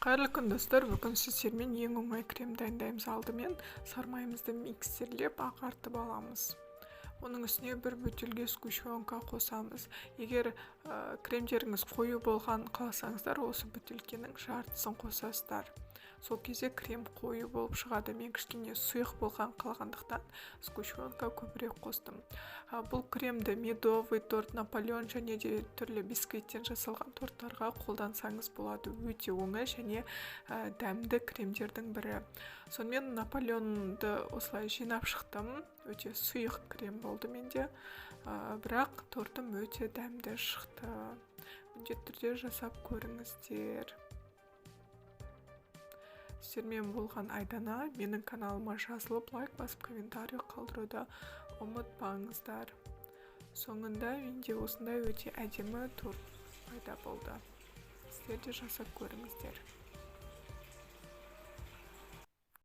Қайырлы күн достар, бүгін сіздермен ең оңай крем дайындаймыз. Алдымен сармайымызды миксерлеп ағартып аламыз. Оның үстіне бір бөтелке сгущенка қосамыз. Егер кремдеріңіз қою болған қаласаңыздар, осы бөтелкенің жартысын қосасыздар. Сол кезде крем қою болып шығады. Мен кішкене сұйық болған қалағандықтан сгущенка көбірек қостым. Бұл кремді медовый торт, Наполеон және де түрлі бисквиттен жасалған торттарға қолдансаңыз болады. Өте оңай және дәмді кремдердің бірі. Сонымен Наполеонды осылай жинап шықтым. Өте сұйық крем болды менде. Бірақ тортым өте дәмді шықты. Міндетті түрде жасап көріңіздер. Сіздермен болған Айдана. Менің каналыма жазылып, лайк басып, комментарий қалдыруды ұмытпаңыздар. Соңында менде осындай өте әдемі торт пайда болды. Сіздер де жасап көріңіздер.